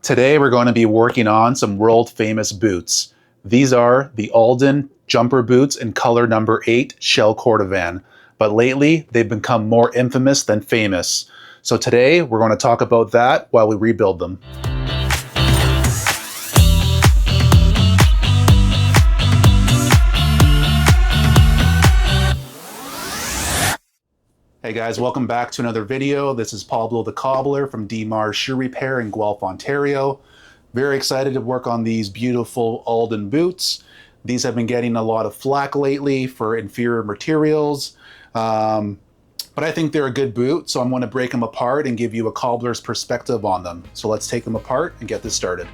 Today we're going to be working on some world famous boots. These are the Alden jumper boots in color number 8 Shell Cordovan, but lately they've become more infamous than famous. So today we're going to talk about that while we rebuild them. Hey guys, welcome back to another video. This is Pablo the Cobbler from DMAR's Shoe Repair in Guelph, Ontario. Very excited to work on these beautiful Alden boots. These have been getting a lot of flack lately for inferior materials, but I think they're a good boot, so I'm going to break them apart and give you a cobbler's perspective on them. So let's take them apart and get this started.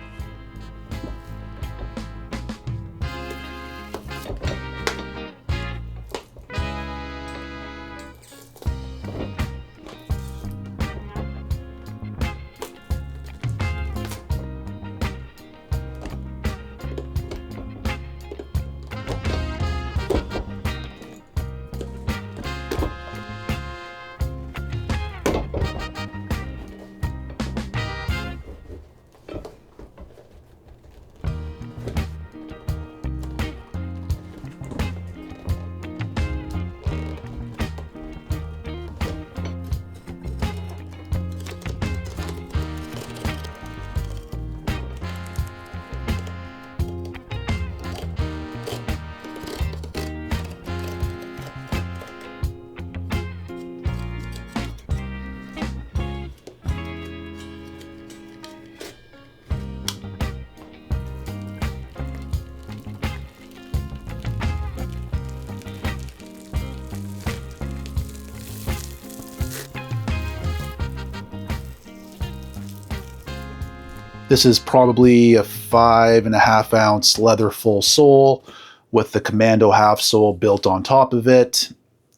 This is probably a 5.5 ounce leather full sole with the Commando half sole built on top of it.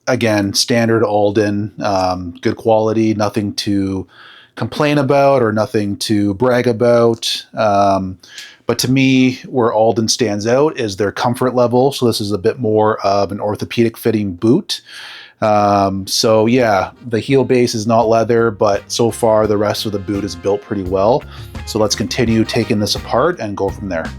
Again, standard Alden, good quality, nothing to complain about or nothing to brag about. But to me, where Alden stands out is their comfort level. So this is a bit more of an orthopedic fitting boot. So yeah, the heel base is not leather, but so far the rest of the boot is built pretty well. So let's continue taking this apart and go from there.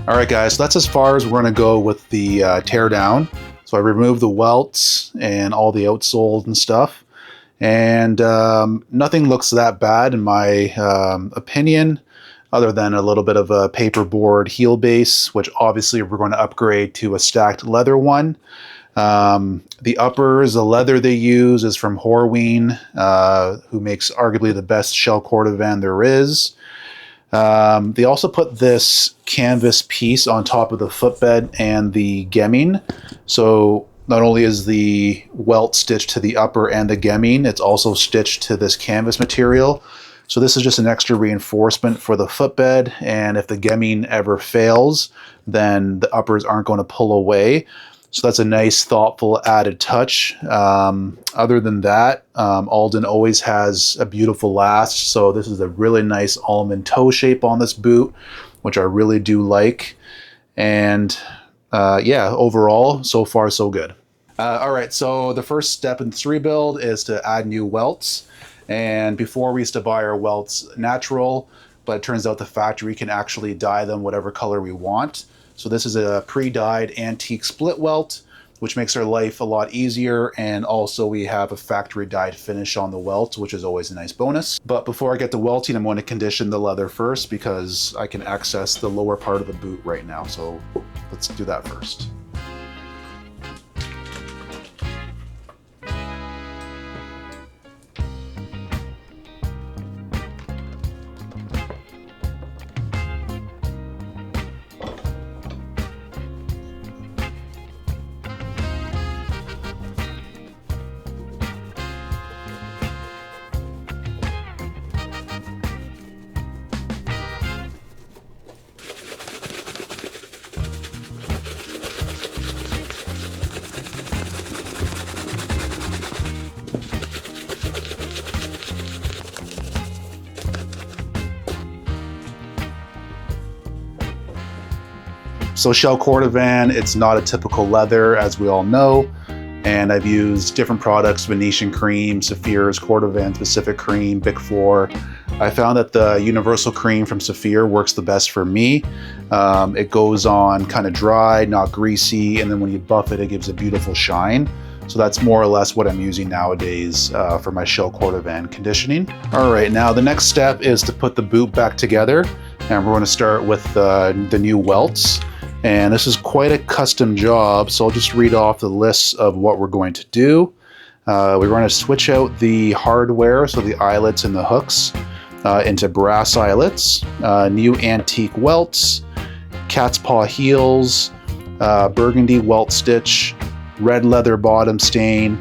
All right, guys, so that's as far as we're going to go with the teardown. So I removed the welts and all the outsoles and stuff. And nothing looks that bad in my opinion, other than a little bit of a paperboard heel base, which obviously we're going to upgrade to a stacked leather one. The uppers, the leather they use is from Horween, who makes arguably the best Shell Cordovan there is. They also put this canvas piece on top of the footbed and the gemming. So not only is the welt stitched to the upper and the gemming, it's also stitched to this canvas material. So this is just an extra reinforcement for the footbed, and if the gemming ever fails, then the uppers aren't going to pull away. So that's a nice, thoughtful, added touch. Other than that, Alden always has a beautiful last. So this is a really nice almond toe shape on this boot, which I really do like. And yeah, overall, so far so good. All right, so the first step in this rebuild is to add new welts. And before we used to buy our welts natural, but it turns out the factory can actually dye them whatever color we want. So this is a pre-dyed antique split welt, which makes our life a lot easier. And also we have a factory dyed finish on the welt, which is always a nice bonus. But before I get to welting, I'm going to condition the leather first because I can access the lower part of the boot right now. So let's do that first. So Shell Cordovan, it's not a typical leather, as we all know, and I've used different products, Venetian cream, Saphir's Cordovan specific cream, Bic 4. I found that the universal cream from Saphir works the best for me. It goes on kind of dry, not greasy, and then when you buff it, it gives a beautiful shine. So that's more or less what I'm using nowadays for my Shell Cordovan conditioning. All right, now the next step is to put the boot back together, and we're going to start with the new welts. And this is quite a custom job, so I'll just read off the lists of what we're going to do. We're going to switch out the hardware, so the eyelets and the hooks, into brass eyelets, new antique welts, cat's paw heels, burgundy welt stitch, red leather bottom stain,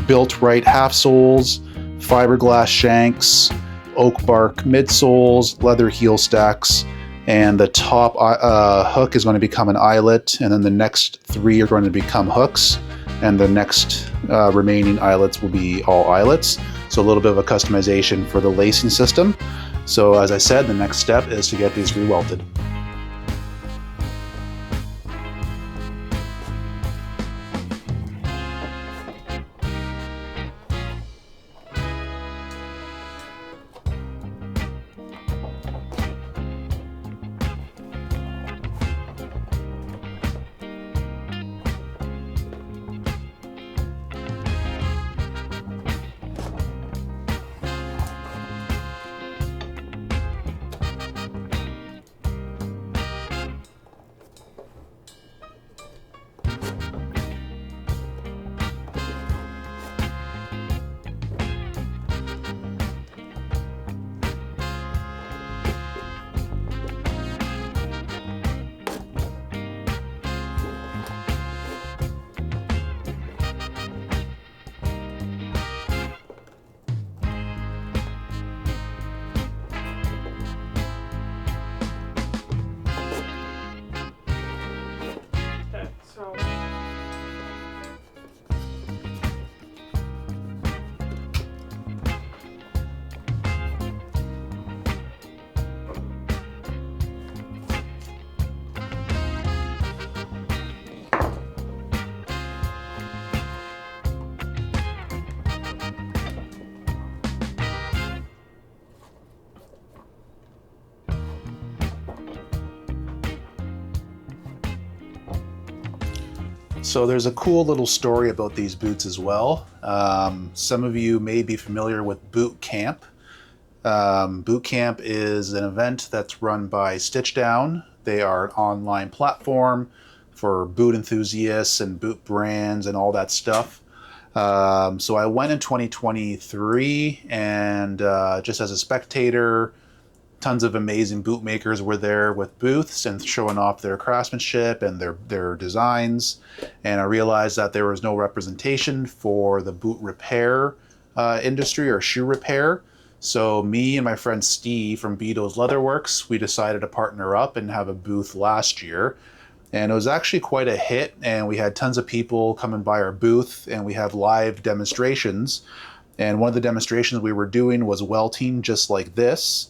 Biltrite half soles, fiberglass shanks, oak bark midsoles, leather heel stacks, and the top hook is going to become an eyelet, and then the next 3 are going to become hooks, and the next remaining eyelets will be all eyelets. So a little bit of a customization for the lacing system. So as I said, the next step is to get these re-welted. So there's a cool little story about these boots as well. Some of you may be familiar with boot camp. Boot camp is an event that's run by Teardown. They are an online platform for boot enthusiasts and boot brands and all that stuff. So I went in 2023 and just as a spectator, tons of amazing boot makers were there with booths and showing off their craftsmanship and their designs. And I realized that there was no representation for the boot repair industry or shoe repair. So me and my friend Steve from Beato's Leatherworks, we decided to partner up and have a booth last year. And it was actually quite a hit, and we had tons of people coming by our booth, and we have live demonstrations. And one of the demonstrations we were doing was welting just like this.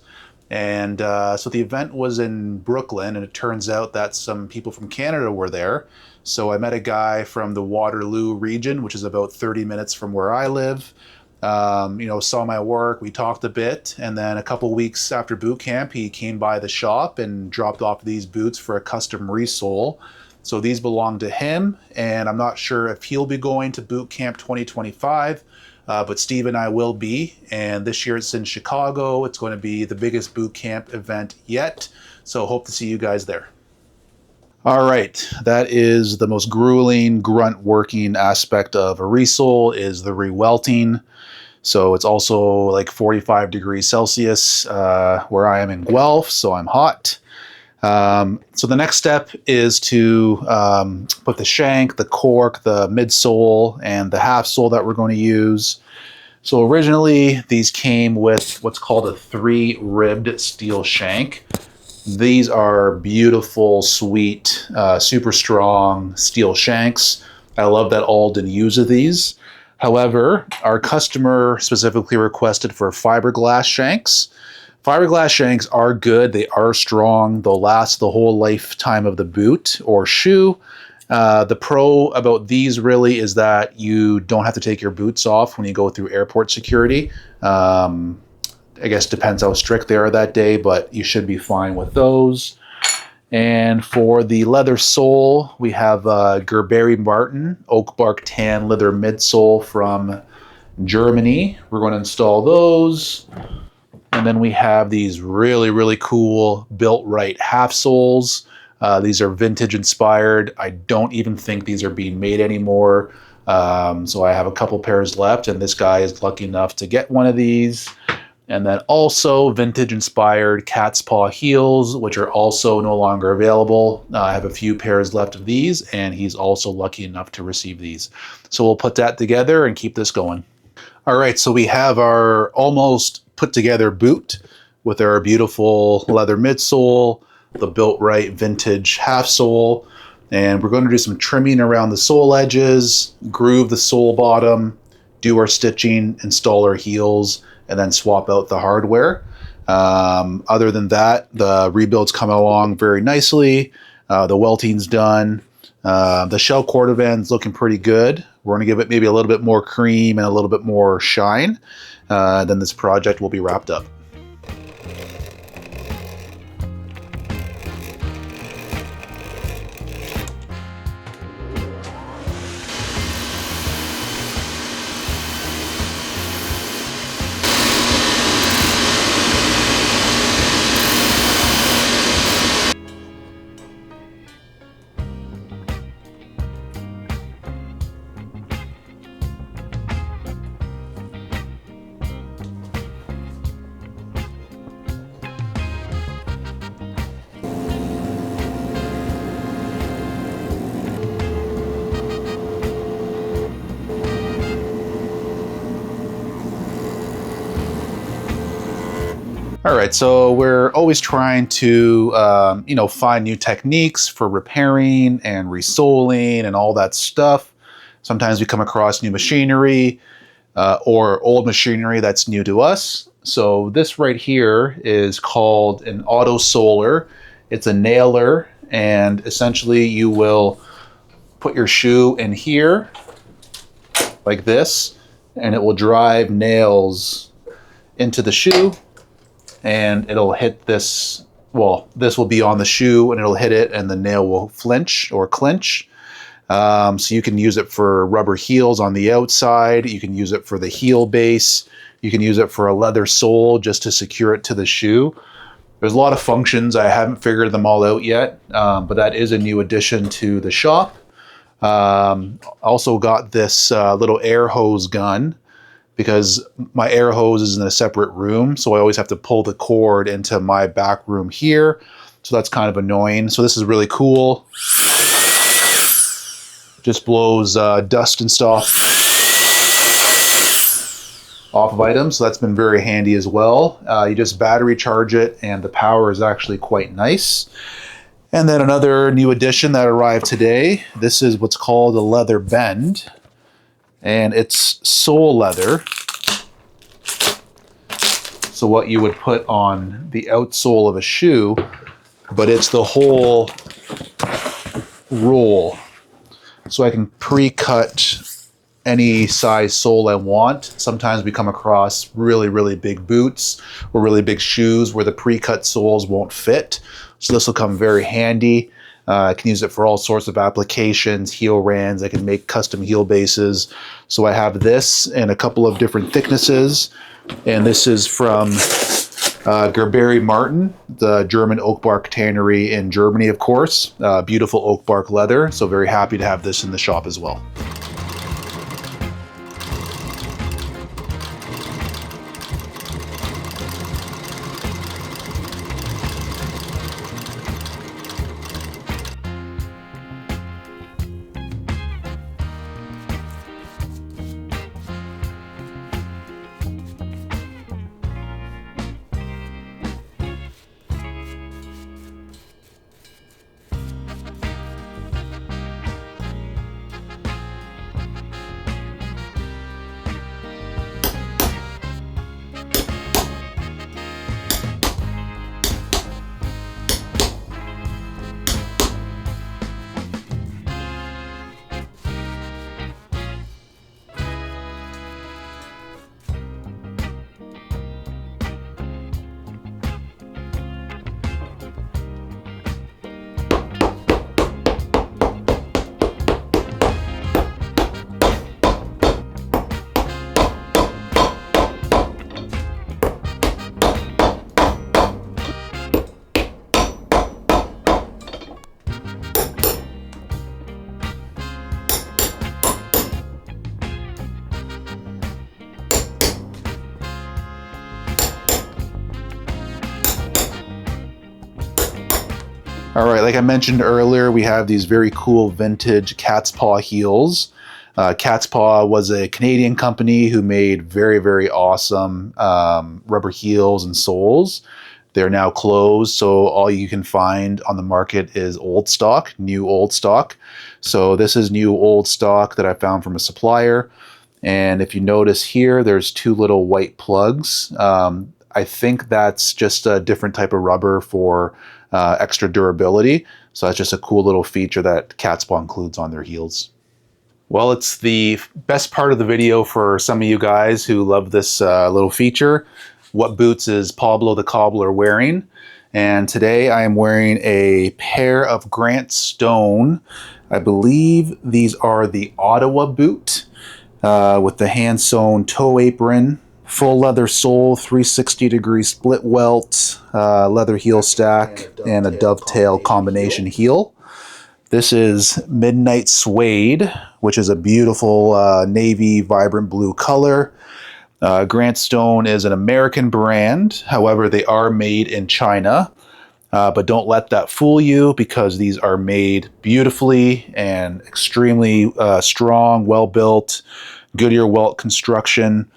And so the event was in Brooklyn, and it turns out that some people from Canada were there. So I met a guy from the Waterloo region, which is about 30 minutes from where I live. Saw my work, we talked a bit, and then a couple weeks after boot camp, he came by the shop and dropped off these boots for a custom resole. So these belong to him, and I'm not sure if he'll be going to boot camp 2025, but Steve and I will be, and this year it's in Chicago. It's going to be the biggest boot camp event yet, so hope to see you guys there. All right, that is the most grueling grunt working aspect of a resole, is the rewelting. So it's also like 45 degrees Celsius where I am in Guelph, so I'm hot. So the next step is to put the shank, the cork, the midsole, and the half sole that we're going to use. So originally these came with what's called a 3-ribbed steel shank. These are beautiful, sweet, super strong steel shanks. I love that Alden uses these. However, our customer specifically requested for fiberglass shanks. Fiberglass shanks are good. They are strong. They'll last the whole lifetime of the boot or shoe. The pro about these really is that you don't have to take your boots off when you go through airport security. I guess depends how strict they are that day, but you should be fine with those. And for the leather sole, we have Gerberry Martin Oak Bark Tan Leather Midsole from Germany. We're going to install those. And then we have these really, really cool Biltrite half soles. These are vintage inspired. I don't even think these are being made anymore. So I have a couple pairs left, and this guy is lucky enough to get one of these. And then also vintage inspired cat's paw heels, which are also no longer available. I have a few pairs left of these, and he's also lucky enough to receive these. So we'll put that together and keep this going. All right, so we have our almost put together boot with our beautiful leather midsole, the Biltrite vintage half sole, and we're going to do some trimming around the sole edges, groove the sole bottom, do our stitching, install our heels, and then swap out the hardware. Other than that, the rebuild's come along very nicely. The welting's done. The Shell Cordovan's looking pretty good. We're going to give it maybe a little bit more cream and a little bit more shine. Then this project will be wrapped up. All right, so we're always trying to, find new techniques for repairing and resoling and all that stuff. Sometimes we come across new machinery or old machinery that's new to us. So this right here is called an auto soler. It's a nailer, and essentially you will put your shoe in here like this, and it will drive nails into the shoe. And it'll hit this, well, this will be on the shoe and it'll hit it and the nail will flinch or clinch. So you can use it for rubber heels on the outside. You can use it for the heel base. You can use it for a leather sole just to secure it to the shoe. There's a lot of functions. I haven't figured them all out yet, but that is a new addition to the shop. Also got this little air hose gun because my air hose is in a separate room, so I always have to pull the cord into my back room here. So that's kind of annoying. So this is really cool. Just blows dust and stuff off of items, so that's been very handy as well. You just battery charge it, and the power is actually quite nice. And then another new addition that arrived today, this is what's called a leather bend, and it's sole leather. So what you would put on the outsole of a shoe, but it's the whole roll. So I can pre-cut any size sole I want. Sometimes we come across really, really big boots or really big shoes where the pre-cut soles won't fit. So this will come very handy. I can use it for all sorts of applications, heel rands. I can make custom heel bases. So I have this in a couple of different thicknesses. And this is from Gerberi Martin, the German oak bark tannery in Germany, of course. Beautiful oak bark leather. So very happy to have this in the shop as well. All right, like I mentioned earlier, we have these very cool vintage cat's paw heels. Cat's Paw was a Canadian company who made very, very awesome rubber heels and soles. They're now closed, so all you can find on the market is old stock, new old stock. So this is new old stock that I found from a supplier. And if you notice here, there's two little white plugs. I think that's just a different type of rubber for extra durability. So that's just a cool little feature that Cat's Paw includes on their heels. Well, it's the best part of the video for some of you guys who love this little feature. What boots is Pablo the Cobbler wearing? And today I am wearing a pair of Grant Stone. I believe these are the Ottawa boot with the hand-sewn toe apron, full leather sole, 360-degree split welt, leather heel stack, and a dovetail combination heel. This is Midnight Suede, which is a beautiful navy vibrant blue color. Grant Stone is an American brand. However, they are made in China. But don't let that fool you, because these are made beautifully and extremely strong, well-built, Goodyear welt construction.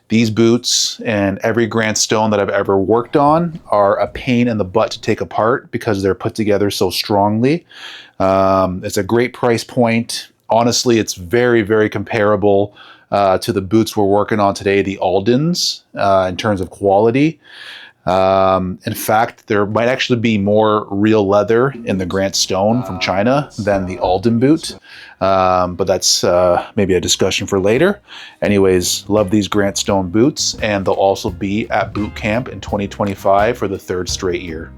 These boots and every Grant Stone that I've ever worked on are a pain in the butt to take apart because they're put together so strongly. It's a great price point. Honestly, it's very, very comparable to the boots we're working on today, the Aldens, in terms of quality. In fact, there might actually be more real leather in the Grant Stone from China than the Alden boot. But that's maybe a discussion for later. Anyways, love these Grant Stone boots, and they'll also be at boot camp in 2025 for the 3rd straight year.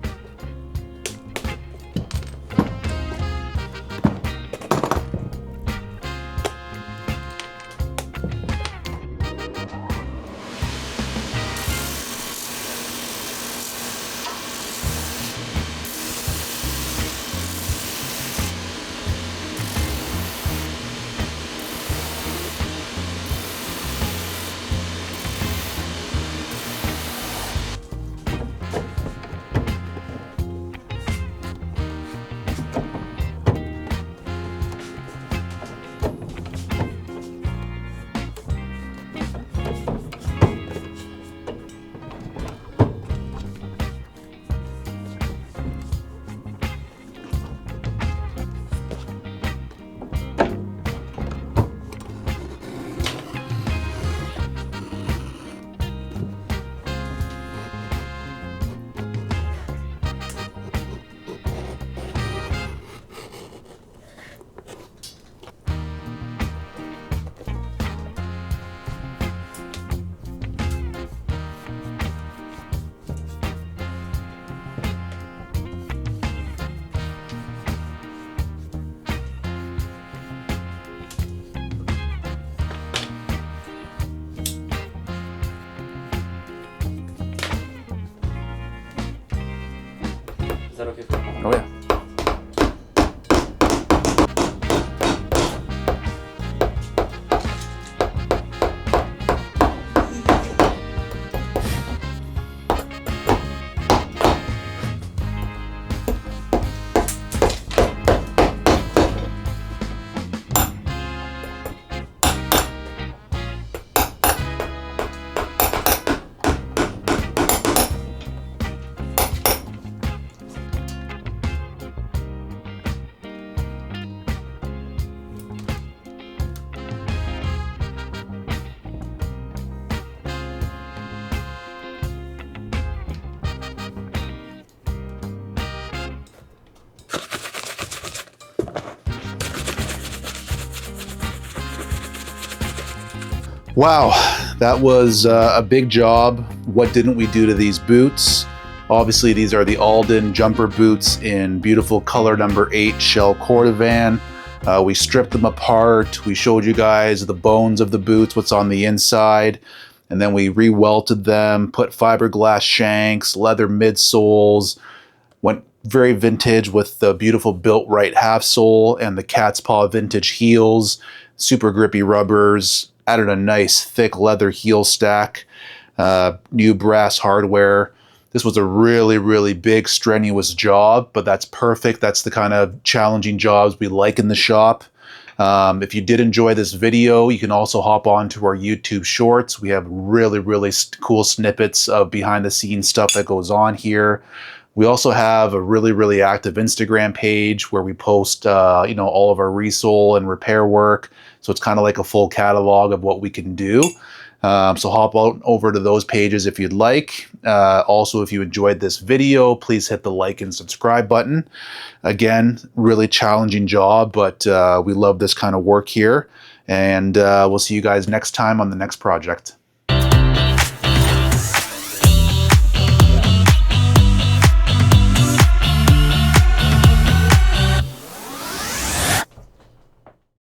Wow, that was a big job. What didn't we do to these boots? Obviously, these are the Alden jumper boots in beautiful color number 8 Shell Cordovan. We stripped them apart. We showed you guys the bones of the boots, what's on the inside. And then we re-welted them, put fiberglass shanks, leather midsoles, went very vintage with the beautiful Biltrite half sole and the cat's paw vintage heels, super grippy rubbers, added a nice thick leather heel stack, new brass hardware. This was a really, really big, strenuous job, but that's perfect. That's the kind of challenging jobs we like in the shop. If you did enjoy this video, you can also hop on to our YouTube shorts. We have really, really cool snippets of behind the scenes stuff that goes on here. We also have a really, really active Instagram page where we post, all of our resole and repair work. So it's kind of like a full catalog of what we can do. So hop on over to those pages if you'd like. Also, if you enjoyed this video, please hit the like and subscribe button. Again, really challenging job, but we love this kind of work here. And we'll see you guys next time on the next project.